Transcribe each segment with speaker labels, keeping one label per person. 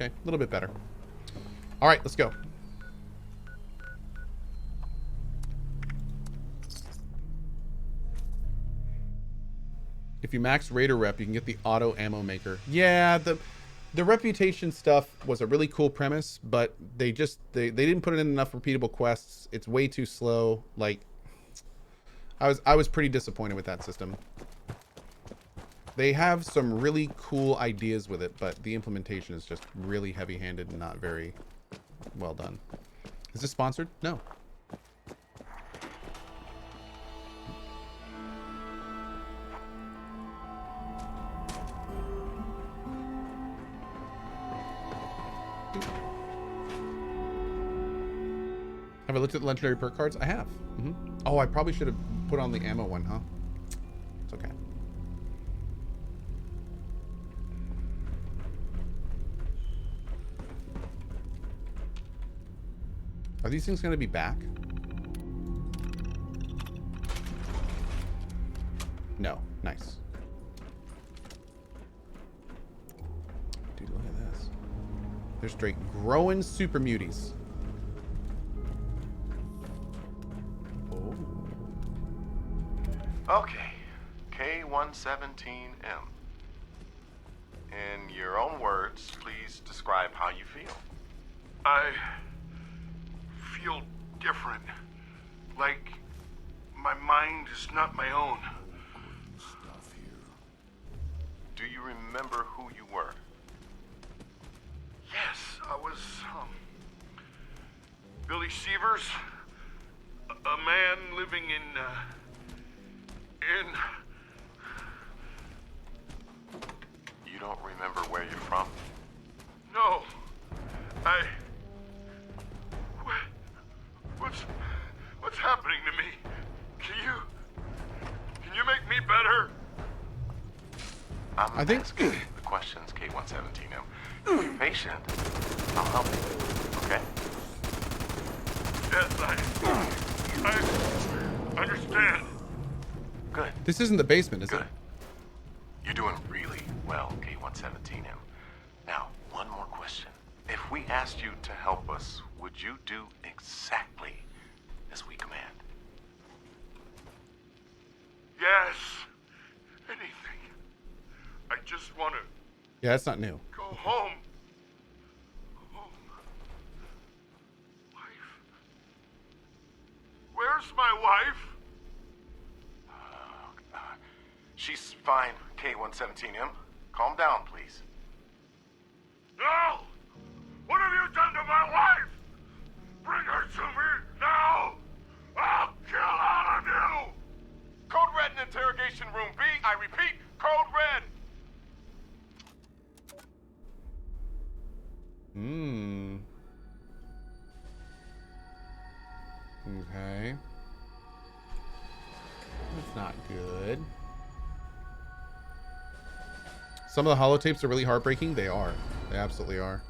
Speaker 1: Okay, a little bit better. All right, let's go. If you max Raider rep, you can get the auto ammo maker. Yeah, the reputation stuff was a really cool premise, but they didn't put in enough repeatable quests. It's way too slow. Like, I was pretty disappointed with that system. They have some really cool ideas with it, but the implementation is just really heavy-handed and not very well done. Is this sponsored? No. Have I looked at the legendary perk cards? I have. Oh, I probably should have put on the ammo one, huh? It's okay. Are these things going to be back? No. Nice. Dude, look at this. They're straight growing super muties. Oh.
Speaker 2: Okay. K117M. In your own words, please describe how you feel.
Speaker 3: I feel different. Like my mind is not my own.
Speaker 2: Stuff here. Do you remember who you were?
Speaker 3: Yes, I was, Billy Sievers, a man living in
Speaker 2: You don't remember where you're from?
Speaker 3: No, What's happening to me? Can you make me better?
Speaker 2: I think asking the questions, K117M. If you're patient, I'll help you. Okay?
Speaker 3: Yes, I understand.
Speaker 2: Good.
Speaker 1: This isn't the basement, is
Speaker 2: Good.
Speaker 1: it?
Speaker 2: You're doing really well, K117M. Now, one more question. If we asked you to help us, would you do exactly as we command?
Speaker 3: Yes. Anything. I just want to
Speaker 1: Yeah, that's not new.
Speaker 3: go home. Home. Wife. Where's my wife?
Speaker 2: She's fine, K117M. Calm down, please.
Speaker 3: No! What have you done to my wife? Bring her to me now! I'll kill all of you!
Speaker 2: Code Red in Interrogation Room B. I repeat, Code Red!
Speaker 1: Okay. That's not good. Some of the holotapes are really heartbreaking. They are. They absolutely are.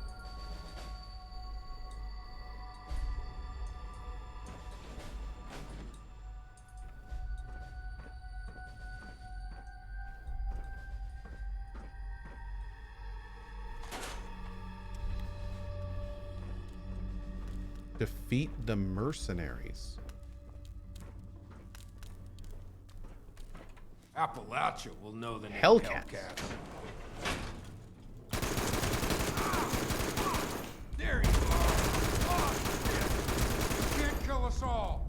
Speaker 1: Defeat the mercenaries.
Speaker 4: Appalachia will know the name
Speaker 1: Hellcats.
Speaker 4: Hellcats. There you are. Oh, shit. You can't kill us all.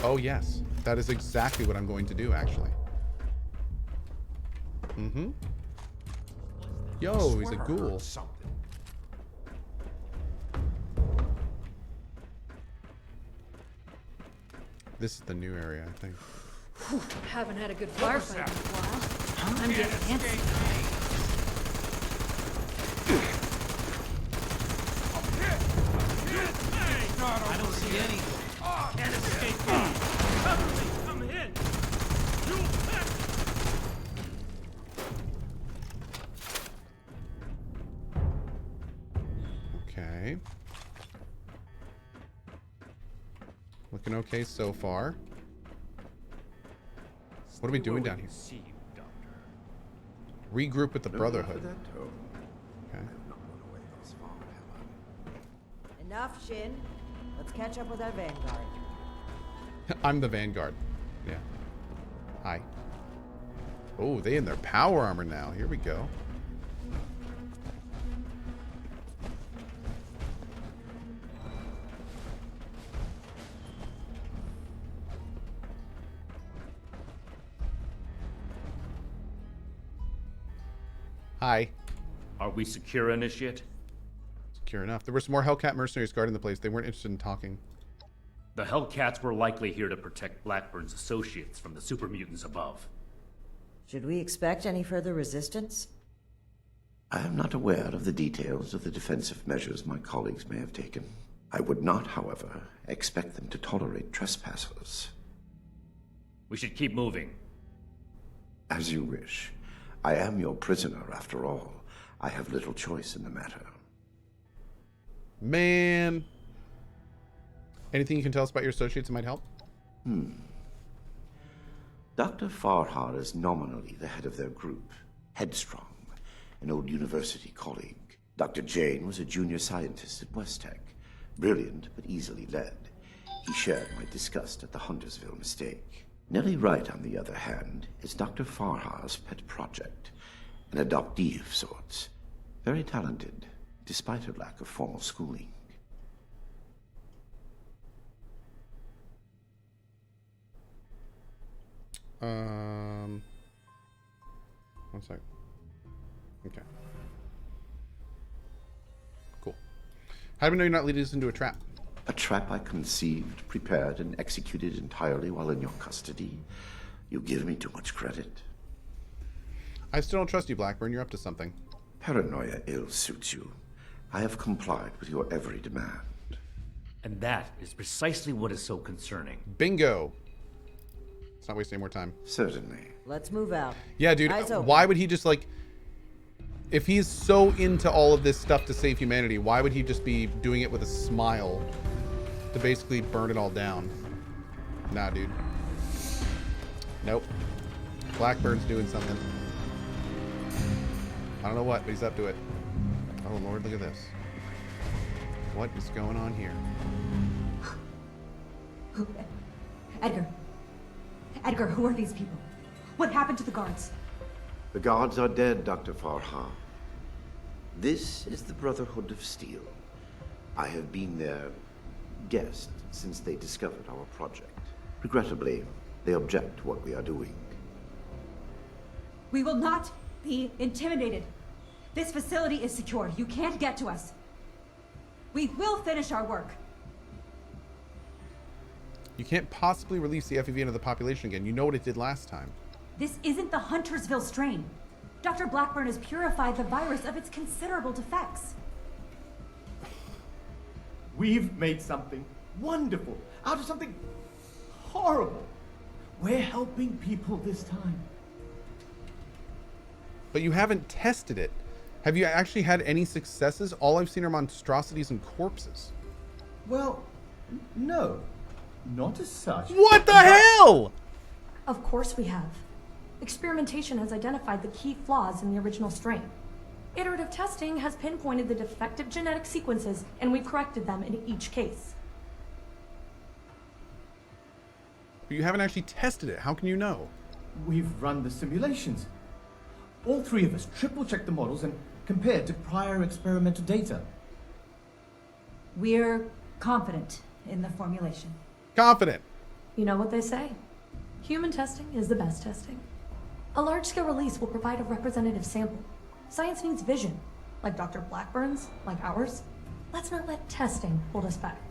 Speaker 1: Oh, yes. That is exactly what I'm going to do, actually. Yo, he's a ghoul.
Speaker 4: Something.
Speaker 1: This is the new area, I think.
Speaker 5: Haven't had a good firefight in a while. I'm getting antsy.
Speaker 4: I don't see anything. Can't escape me. Cover me. I'm hit.
Speaker 1: Okay. Looking okay so far. What are we doing down here? Regroup with the Brotherhood. Okay.
Speaker 6: Enough, Shin. Let's catch up with our vanguard.
Speaker 1: I'm the vanguard. Yeah. Hi. Oh, they in their power armor now. Here we go. Hi.
Speaker 7: Are we secure, Initiate?
Speaker 1: Secure enough. There were some more Hellcat mercenaries guarding the place. They weren't interested in talking.
Speaker 7: The Hellcats were likely here to protect Blackburn's associates from the super mutants above.
Speaker 6: Should we expect any further resistance?
Speaker 8: I am not aware of the details of the defensive measures my colleagues may have taken. I would not, however, expect them to tolerate trespassers.
Speaker 7: We should keep moving.
Speaker 8: As you wish. I am your prisoner, after all. I have little choice in the matter.
Speaker 1: Man. Anything you can tell us about your associates that might help?
Speaker 8: Dr. Farhar is nominally the head of their group. Headstrong, an old university colleague. Dr. Jane was a junior scientist at West Tek. Brilliant, but easily led. He shared my disgust at the Huntersville mistake. Nellie Wright, on the other hand, is Dr. Farhar's pet project. An adoptee of sorts. Very talented, despite her lack of formal schooling.
Speaker 1: One sec. Okay. Cool. How do we know you're not leading us into a trap?
Speaker 8: A trap I conceived, prepared, and executed entirely while in your custody? You give me too much credit.
Speaker 1: I still don't trust you, Blackburn. You're up to something.
Speaker 8: Paranoia ill suits you. I have complied with your every demand.
Speaker 7: And that is precisely what is so concerning.
Speaker 1: Bingo. Let's not waste any more time.
Speaker 8: Certainly.
Speaker 6: Let's move out.
Speaker 1: Yeah, dude.
Speaker 6: Eyes open.
Speaker 1: Why would he just, like... If he's so into all of this stuff to save humanity, why would he just be doing it with a smile to basically burn it all down? Nah, dude. Nope. Blackburn's doing something. I don't know what, but he's up to it. Oh, Lord, look at this. What is going on here?
Speaker 9: Edgar, who are these people? What happened to the guards?
Speaker 8: The guards are dead, Dr. Farhar. This is the Brotherhood of Steel. I have been their guest since they discovered our project. Regrettably, they object to what we are doing.
Speaker 9: We will not be intimidated. This facility is secure. You can't get to us. We will finish our work.
Speaker 1: You can't possibly release the FEV into the population again. You know what it did last time.
Speaker 9: This isn't the Huntersville strain. Dr. Blackburn has purified the virus of its considerable defects.
Speaker 10: We've made something wonderful out of something horrible. We're helping people this time.
Speaker 1: But you haven't tested it. Have you actually had any successes? All I've seen are monstrosities and corpses.
Speaker 10: Well, no. Not as such.
Speaker 1: What the hell?
Speaker 9: Of course we have. Experimentation has identified the key flaws in the original strain. Iterative testing has pinpointed the defective genetic sequences, and we've corrected them in each case.
Speaker 1: But you haven't actually tested it. How can you know?
Speaker 10: We've run the simulations. All three of us triple-checked the models and compared to prior experimental data.
Speaker 9: We're confident in the formulation.
Speaker 1: Confident.
Speaker 9: You know what they say. Human testing is the best testing. A large-scale release will provide a representative sample. Science needs vision, like Dr. Blackburn's, like ours. Let's not let testing hold us back.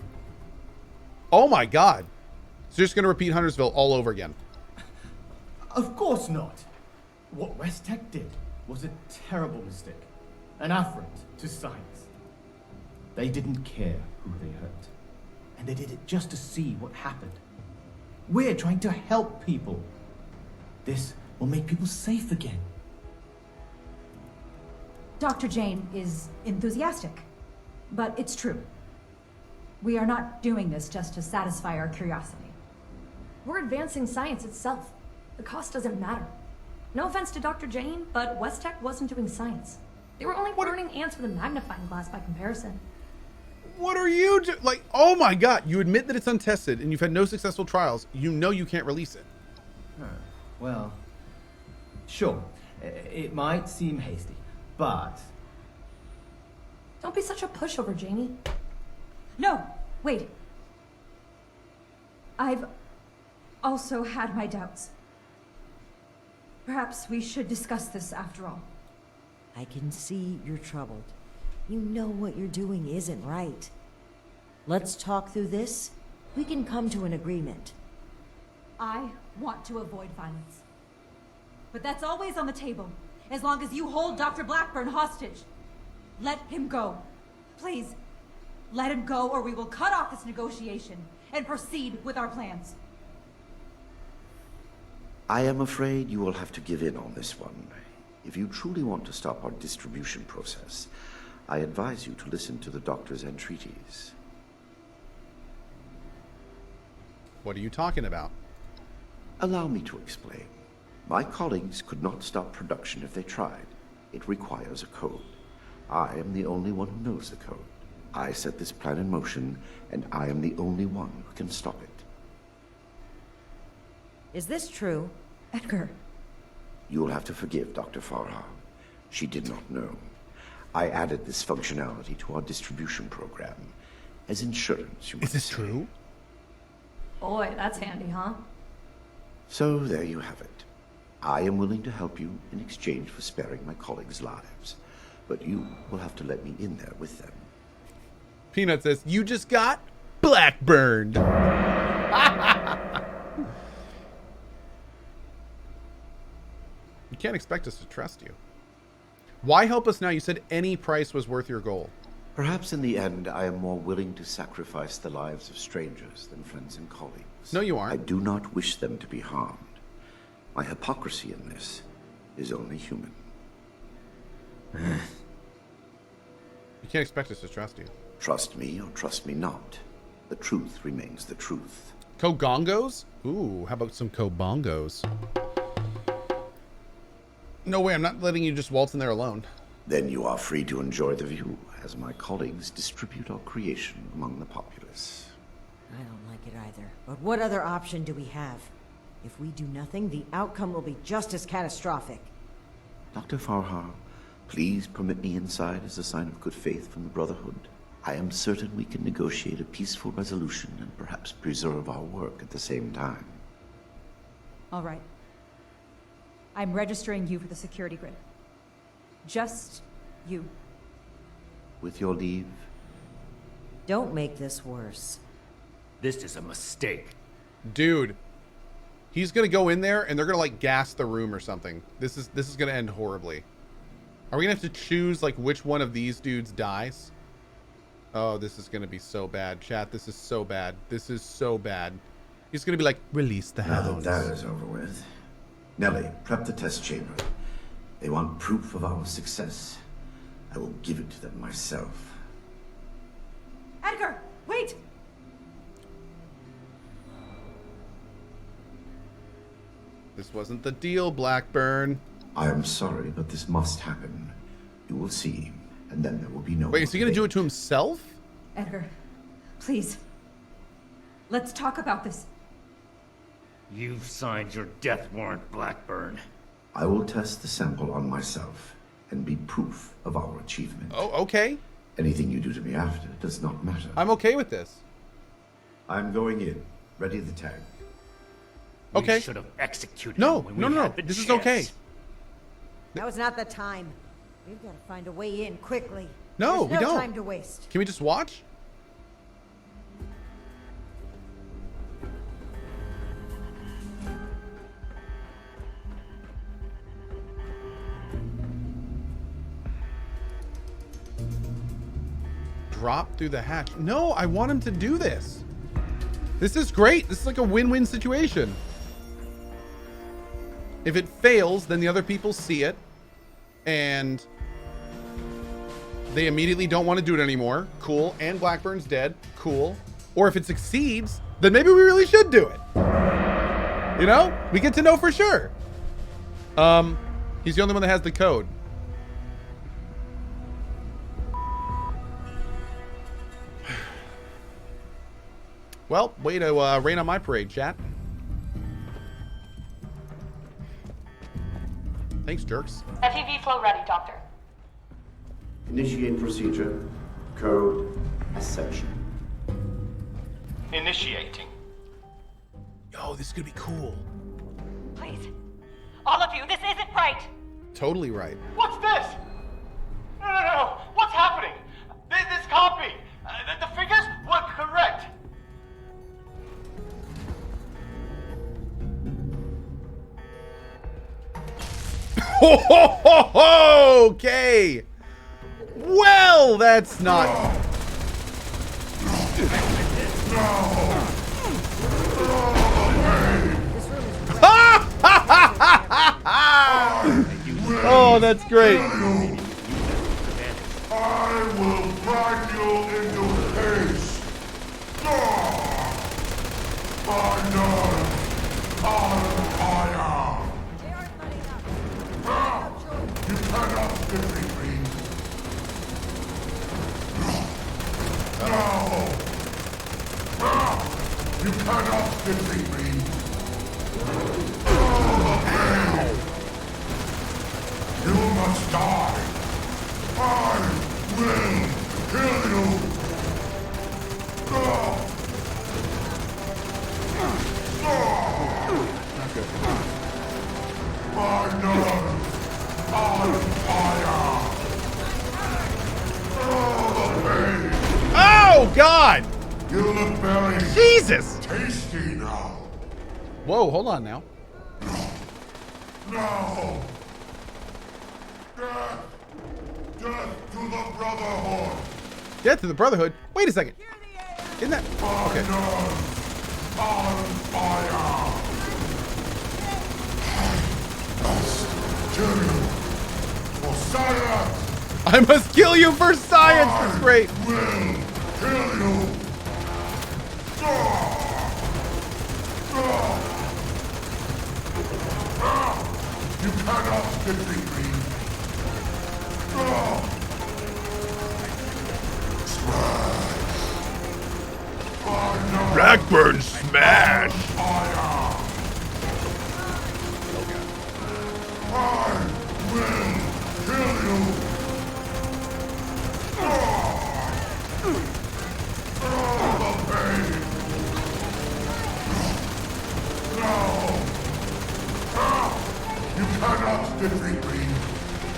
Speaker 1: Oh my god. So you're just going to repeat Huntersville all over again.
Speaker 10: Of course not. What West Tek did was a terrible mistake. An affront to science. They didn't care who they hurt. And they did it just to see what happened. We're trying to help people. This will make people safe again.
Speaker 9: Dr. Jane is enthusiastic, but it's true. We are not doing this just to satisfy our curiosity. We're advancing science itself. The cost doesn't matter. No offense to Dr. Jane, but West Tek wasn't doing science. They were only burning ants with a magnifying glass by comparison.
Speaker 1: What are you like, oh my god, you admit that it's untested and you've had no successful trials. You know you can't release it.
Speaker 10: Well, sure. It might seem hasty, but...
Speaker 9: Don't be such a pushover, Janie. No, wait. I've also had my doubts. Perhaps we should discuss this after all.
Speaker 6: I can see you're troubled. You know what you're doing isn't right. Let's talk through this. We can come to an agreement.
Speaker 9: I want to avoid violence. But that's always on the table, as long as you hold Dr. Blackburn hostage. Let him go. Please, let him go or we will cut off this negotiation and proceed with our plans.
Speaker 8: I am afraid you will have to give in on this one. If you truly want to stop our distribution process, I advise you to listen to the doctor's entreaties.
Speaker 1: What are you talking about?
Speaker 8: Allow me to explain. My colleagues could not stop production if they tried. It requires a code. I am the only one who knows the code. I set this plan in motion, and I am the only one who can stop it.
Speaker 6: Is this true?
Speaker 9: Edgar.
Speaker 8: You will have to forgive Dr. Farha. She did not know. I added this functionality to our distribution program. As insurance, you might
Speaker 1: Is this
Speaker 8: say.
Speaker 1: true?
Speaker 9: Boy, that's handy, huh?
Speaker 8: So there you have it. I am willing to help you in exchange for sparing my colleagues' lives. But you will have to let me in there with them.
Speaker 1: Peanut says, you just got Blackburned. You can't expect us to trust you. Why help us now? You said any price was worth your goal.
Speaker 8: Perhaps in the end, I am more willing to sacrifice the lives of strangers than friends and colleagues.
Speaker 1: No, you
Speaker 8: I
Speaker 1: aren't.
Speaker 8: do not wish them to be harmed. My hypocrisy in this is only human.
Speaker 1: You can't expect us to trust you.
Speaker 8: Trust me or trust me not. The truth remains the truth.
Speaker 1: Cogongos? Ooh, how about some cobongos? No way, I'm not letting you just waltz in there alone.
Speaker 8: Then you are free to enjoy the view as my colleagues distribute our creation among the populace.
Speaker 6: I don't like it either. But what other option do we have? If we do nothing, the outcome will be just as catastrophic.
Speaker 8: Dr. Farha, please permit me inside as a sign of good faith from the Brotherhood. I am certain we can negotiate a peaceful resolution and perhaps preserve our work at the same time.
Speaker 9: All right. I'm registering you for the security grid. Just you.
Speaker 8: With your leave?
Speaker 6: Don't make this worse.
Speaker 7: This is a mistake.
Speaker 1: Dude, he's gonna go in there and they're gonna like gas the room or something. This is gonna end horribly. Are we gonna have to choose like which one of these dudes dies? Oh, this is gonna be so bad. Chat, this is so bad. This is so bad. He's gonna be like, release the
Speaker 8: Now
Speaker 1: hounds.
Speaker 8: that that is over with. Nellie, prep the test chamber. They want proof of our success. I will give it to them myself.
Speaker 9: Edgar, wait!
Speaker 1: This wasn't the deal, Blackburn.
Speaker 8: I am sorry, but this must happen. You will see, and then there will be no...
Speaker 1: Wait, is he gonna do it to himself?
Speaker 9: Edgar, please. Let's talk about this.
Speaker 7: You've signed your death warrant, Blackburn.
Speaker 8: I will test the sample on myself and be proof of our achievement.
Speaker 1: Oh, okay.
Speaker 8: Anything you do to me after does not matter.
Speaker 1: I'm okay with this.
Speaker 8: I'm going in. Ready the tag.
Speaker 1: Okay.
Speaker 7: We should have executed
Speaker 1: No,
Speaker 7: him when
Speaker 1: no,
Speaker 7: we
Speaker 1: no,
Speaker 7: had the
Speaker 1: this is
Speaker 7: chance.
Speaker 1: okay.
Speaker 6: Now is not the time. We've got to find a way in quickly.
Speaker 1: No,
Speaker 6: There's
Speaker 1: we
Speaker 6: no
Speaker 1: don't.
Speaker 6: time to waste.
Speaker 1: Can we just watch? Drop through the hatch. No, I want him to do this. This is great. This is like a win-win situation. If it fails, then the other people see it and they immediately don't want to do it anymore. Cool. And Blackburn's dead. Cool. Or if it succeeds, then maybe we really should do it. You know? We get to know for sure. He's the only one that has the code. Well, way to rain on my parade, chat. Thanks, jerks.
Speaker 11: FEV flow ready, Doctor.
Speaker 8: Initiate procedure. Code ascension.
Speaker 10: Initiating.
Speaker 1: Yo, this could be cool.
Speaker 11: Please. All of you, this isn't right.
Speaker 1: Totally right.
Speaker 10: What's this? No. What's happening? This copy. The figures were correct.
Speaker 1: Okay. Well, that's not. Oh, that's great.
Speaker 3: I will grind you into paste. Thunder on fire. You cannot defeat me. No. You cannot defeat me. You must die. I will kill you. My nerves on fire. The pain.
Speaker 1: Oh, God.
Speaker 3: You look very
Speaker 1: Jesus.
Speaker 3: tasty now.
Speaker 1: Whoa, hold on now.
Speaker 3: No. Death. Death to the Brotherhood.
Speaker 1: Death to the Brotherhood? Wait a second. Isn't that... Okay.
Speaker 3: On fire. Kill you for science.
Speaker 1: I must kill you for science. That's great.
Speaker 3: Will kill you. You cannot defeat me.
Speaker 1: Blackburn smash.
Speaker 3: I will kill you. The pain. No. You cannot defeat me.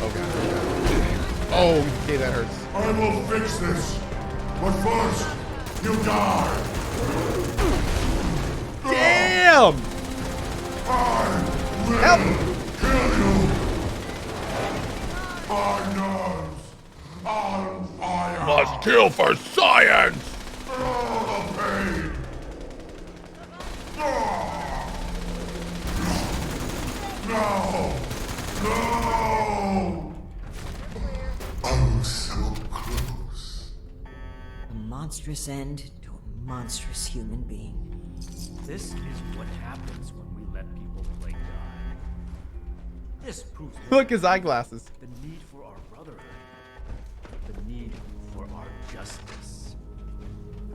Speaker 1: Okay. Oh, okay, that hurts.
Speaker 3: I will fix this. But first, you die.
Speaker 1: Damn!
Speaker 3: I will
Speaker 1: Help!
Speaker 3: kill you. My nerves on fire.
Speaker 1: Must kill for science!
Speaker 3: The pain. No. No. Oh, so close.
Speaker 6: A monstrous end to a monstrous human being.
Speaker 7: This is what happens when we let people play God. This proves
Speaker 1: Look, his eyeglasses.
Speaker 7: the need for our brotherhood, the need for our justice.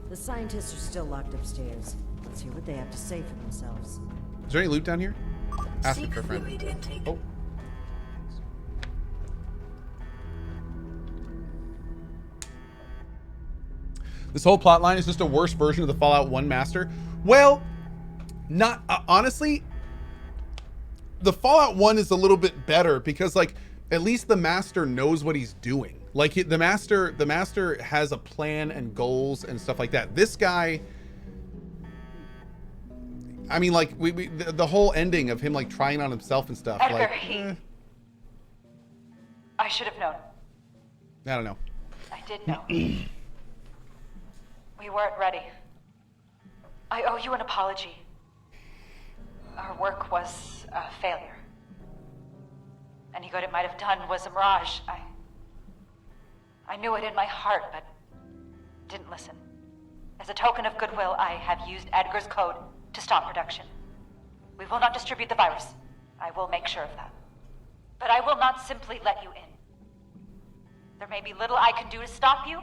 Speaker 6: The scientists are still locked upstairs. Let's hear what they have to say for themselves.
Speaker 1: Is there any loot down here? Ask it for a friend. Oh. This whole plot line is just a worse version of the Fallout 1 master. Well, not honestly. The Fallout 1 is a little bit better because, like, at least the master knows what he's doing. Like, the master has a plan and goals and stuff like that. This guy, I mean, like, the whole ending of him, like, trying on himself and stuff.
Speaker 11: Edgar,
Speaker 1: like,
Speaker 11: I should have known.
Speaker 1: I don't know.
Speaker 11: I did know. We weren't ready. I owe you an apology. Our work was a failure. Any good it might have done was a mirage. I knew it in my heart, but didn't listen. As a token of goodwill, I have used Edgar's code to stop production. We will not distribute the virus. I will make sure of that. But I will not simply let you in. There may be little I can do to stop you,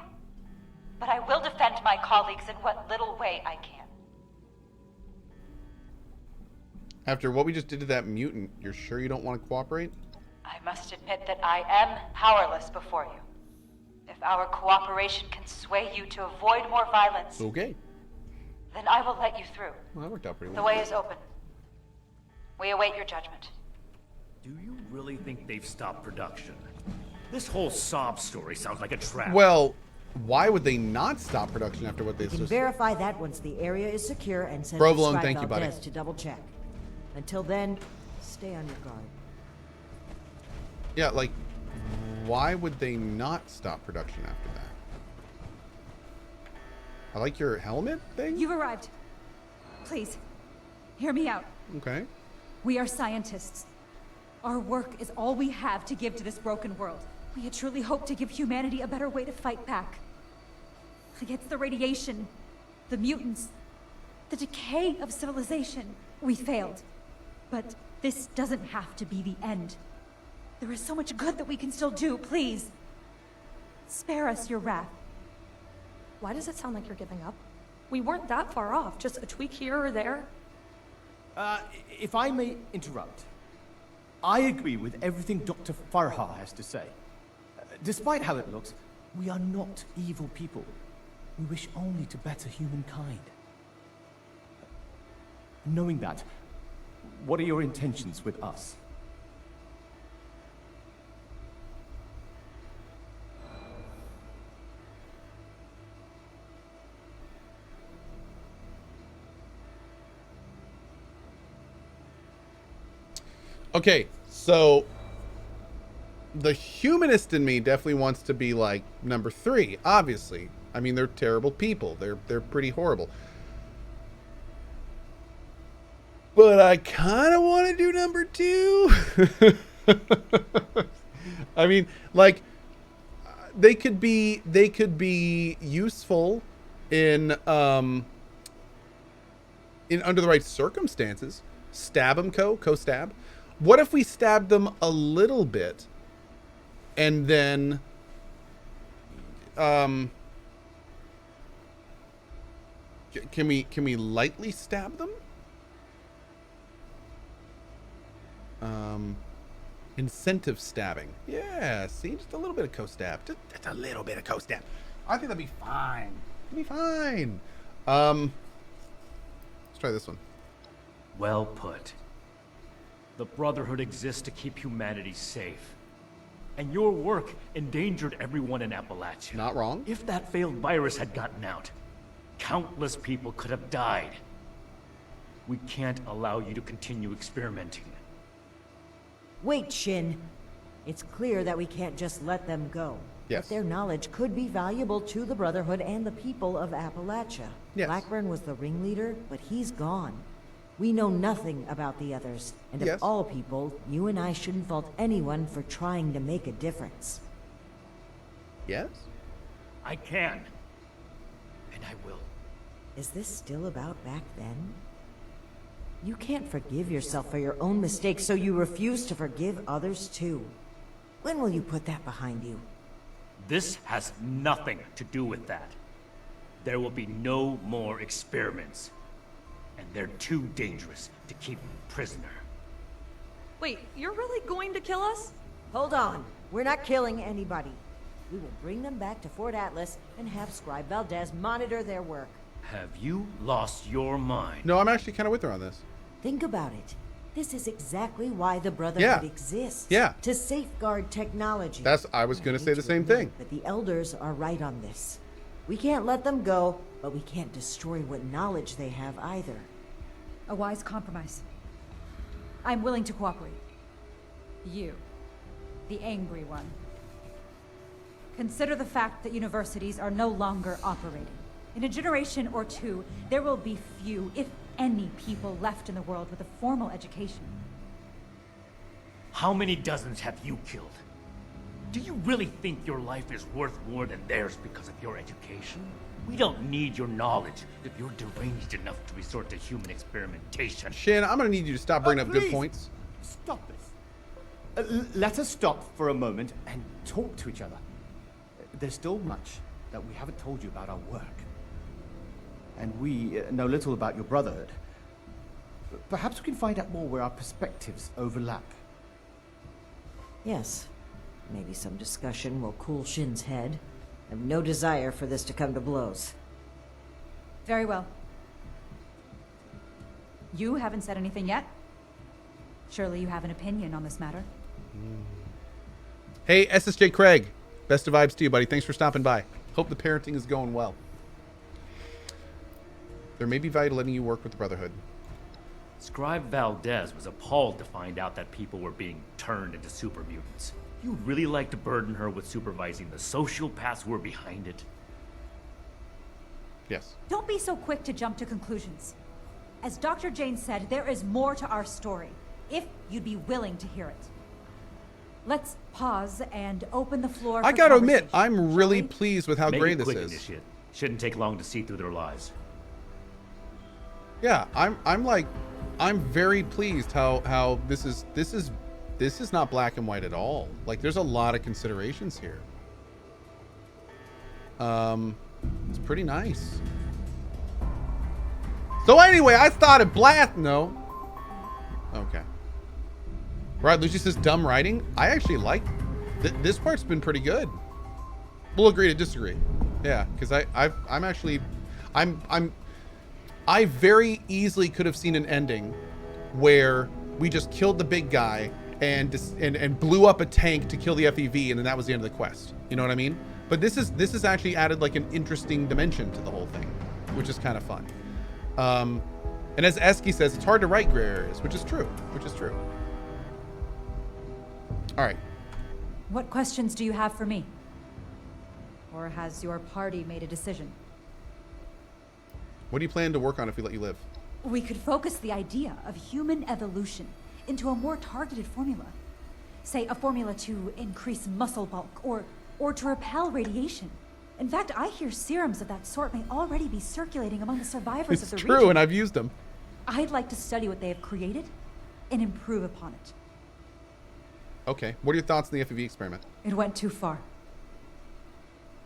Speaker 11: but I will defend my colleagues in what little way I can.
Speaker 1: After what we just did to that mutant, you're sure you don't want to cooperate?
Speaker 11: I must admit that I am powerless before you. If our cooperation can sway you to avoid more violence,
Speaker 1: Okay.
Speaker 11: then I will let you through.
Speaker 1: Well, that worked out pretty
Speaker 11: The
Speaker 1: well.
Speaker 11: way is open. We await your judgment.
Speaker 7: Do you really think they've stopped production? This whole sob story sounds like a trap.
Speaker 1: Well, why would they not stop production after what they
Speaker 6: You can
Speaker 1: just...
Speaker 6: verify that once the area is secure and send
Speaker 1: Provolone,
Speaker 6: Scribe
Speaker 1: thank you, buddy.
Speaker 6: Valdez to double check. Until then, stay on your guard.
Speaker 1: Yeah, like, why would they not stop production after that? I like your helmet thing?
Speaker 9: You've arrived. Please, hear me out.
Speaker 1: Okay.
Speaker 9: We are scientists. Our work is all we have to give to this broken world. We had truly hoped to give humanity a better way to fight back. Against the radiation, the mutants, the decay of civilization. We failed. But this doesn't have to be the end. There is so much good that we can still do. Please, spare us your wrath.
Speaker 5: Why does it sound like you're giving up? We weren't that far off, just a tweak here or there.
Speaker 10: If I may interrupt, I agree with everything Dr. Farha has to say. Despite how it looks, we are not evil people. We wish only to better humankind. Knowing that, what are your intentions with us?
Speaker 1: Okay, so the humanist in me definitely wants to be like number 3, obviously. I mean, they're terrible people. They're pretty horrible. But I kind of want to do number 2. I mean, like they could be useful in under the right circumstances. Stab them, Cohh stab. What if we stabbed them a little bit and then can we lightly stab them? Incentive stabbing. Yeah, see, just a little bit of Cohh stab. Just a little bit of Cohh stab. I think that'd be fine. It'd be fine. Let's try this one.
Speaker 7: Well put. The Brotherhood exists to keep humanity safe. And your work endangered everyone in Appalachia.
Speaker 1: Not wrong.
Speaker 7: If that failed virus had gotten out, countless people could have died. We can't allow you to continue experimenting.
Speaker 6: Wait, Shin. It's clear that we can't just let them go.
Speaker 1: Yes.
Speaker 6: But their knowledge could be valuable to the Brotherhood and the people of Appalachia.
Speaker 1: Yes.
Speaker 6: Blackburn was the ringleader, but he's gone. We know nothing about the others, and
Speaker 1: Yes.
Speaker 6: of all people, you and I shouldn't fault anyone for trying to make a difference.
Speaker 1: Yes?
Speaker 7: I can. And I will.
Speaker 6: Is this still about back then? You can't forgive yourself for your own mistakes, so you refuse to forgive others too. When will you put that behind you?
Speaker 7: This has nothing to do with that. There will be no more experiments. And they're too dangerous to keep prisoner.
Speaker 5: Wait, you're really going to kill us?
Speaker 6: Hold on. We're not killing anybody. We will bring them back to Fort Atlas and have Scribe Valdez monitor their work.
Speaker 7: Have you lost your mind?
Speaker 1: No, I'm actually kind of with her on this.
Speaker 6: Think about it. This is exactly why the Brotherhood exists.
Speaker 1: Yeah.
Speaker 6: To safeguard technology.
Speaker 1: I was going to say the same
Speaker 6: admit,
Speaker 1: thing.
Speaker 6: But the Elders are right on this. We can't let them go, but we can't destroy what knowledge they have either.
Speaker 9: A wise compromise. I'm willing to cooperate. You, the angry one. Consider the fact that universities are no longer operating. In a generation or two, there will be few, if any, people left in the world with a formal education.
Speaker 7: How many dozens have you killed? Do you really think your life is worth more than theirs because of your education? We don't need your knowledge if you're deranged enough to resort to human experimentation.
Speaker 1: Shin, I'm going to need you to stop bringing up good
Speaker 10: Please,
Speaker 1: points.
Speaker 10: Stop this. Let us stop for a moment and talk to each other. There's still much that we haven't told you about our work. And we know little about your Brotherhood. Perhaps we can find out more where our perspectives overlap.
Speaker 6: Yes. Maybe some discussion will cool Shin's head. I have no desire for this to come to blows.
Speaker 9: Very well. You haven't said anything yet. Surely you have an opinion on this matter.
Speaker 1: Hey, SSJ Craig. Best of vibes to you, buddy. Thanks for stopping by. Hope the parenting is going well. There may be value to letting you work with the Brotherhood.
Speaker 7: Scribe Valdez was appalled to find out that people were being turned into super mutants. You'd really like to burden her with supervising the sociopaths who were behind it?
Speaker 1: Yes.
Speaker 9: Don't be so quick to jump to conclusions. As Dr. Jane said, there is more to our story, if you'd be willing to hear it. Let's pause and open the floor for
Speaker 1: I gotta admit,
Speaker 9: conversation,
Speaker 1: I'm really
Speaker 9: shall we?
Speaker 1: pleased with how
Speaker 7: Make
Speaker 1: great
Speaker 7: it
Speaker 1: this
Speaker 7: quick,
Speaker 1: is.
Speaker 7: Initiate. Shouldn't take long to see through their lies.
Speaker 1: Yeah, I'm very pleased how this is not black and white at all. Like, there's a lot of considerations here. It's pretty nice. So anyway, I thought it no. Okay. Right, Lucy says dumb writing. I actually like this part's been pretty good. We'll agree to disagree. Yeah, because I very easily could have seen an ending where we just killed the big guy and blew up a tank to kill the FEV, and then that was the end of the quest. You know what I mean? But this is actually added like an interesting dimension to the whole thing, which is kind of fun. And as Eski says, it's hard to write gray areas, which is true. All right.
Speaker 9: What questions do you have for me? Or has your party made a decision?
Speaker 1: What do you plan to work on if we let you live?
Speaker 9: We could focus the idea of human evolution into a more targeted formula. Say, a formula to increase muscle bulk or to repel radiation. In fact, I hear serums of that sort may already be circulating among the survivors of the region.
Speaker 1: It's true, and I've used them.
Speaker 9: I'd like to study what they have created and improve upon it.
Speaker 1: Okay. What are your thoughts on the FEV experiment?
Speaker 9: It went too far.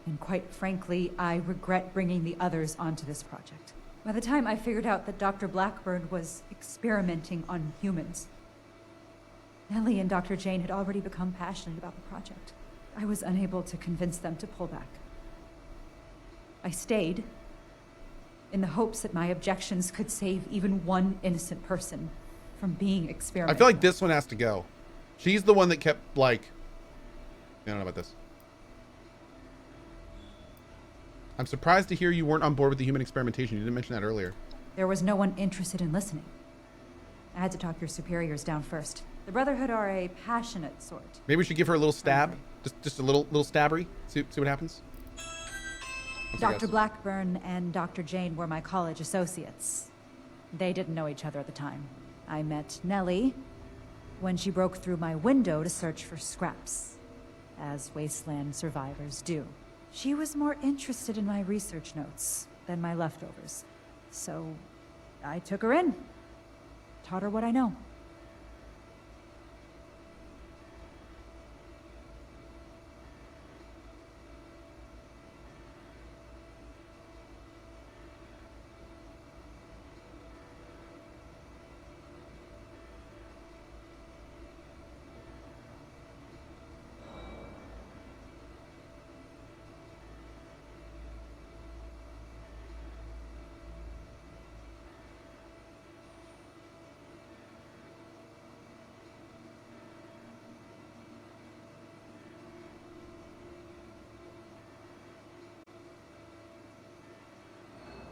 Speaker 9: And quite frankly, I regret bringing the others onto this project. By the time I figured out that Dr. Blackburn was experimenting on humans, Nellie and Dr. Jane had already become passionate about the project. I was unable to convince them to pull back. I stayed in the hopes that my objections could save even one innocent person from being experimented.
Speaker 1: I feel like this one has to go. She's the one that kept, like... I don't know about this. I'm surprised to hear you weren't on board with the human experimentation. You didn't mention that earlier.
Speaker 9: There was no one interested in listening. I had to talk your superiors down first. The Brotherhood are a passionate sort.
Speaker 1: Maybe we should give her a little stab. Just a little stabbery. See what happens.
Speaker 9: Dr. Blackburn and Dr. Jane were my college associates. They didn't know each other at the time. I met Nellie when she broke through my window to search for scraps, as wasteland survivors do. She was more interested in my research notes than my leftovers. So I took her in, taught her what I know.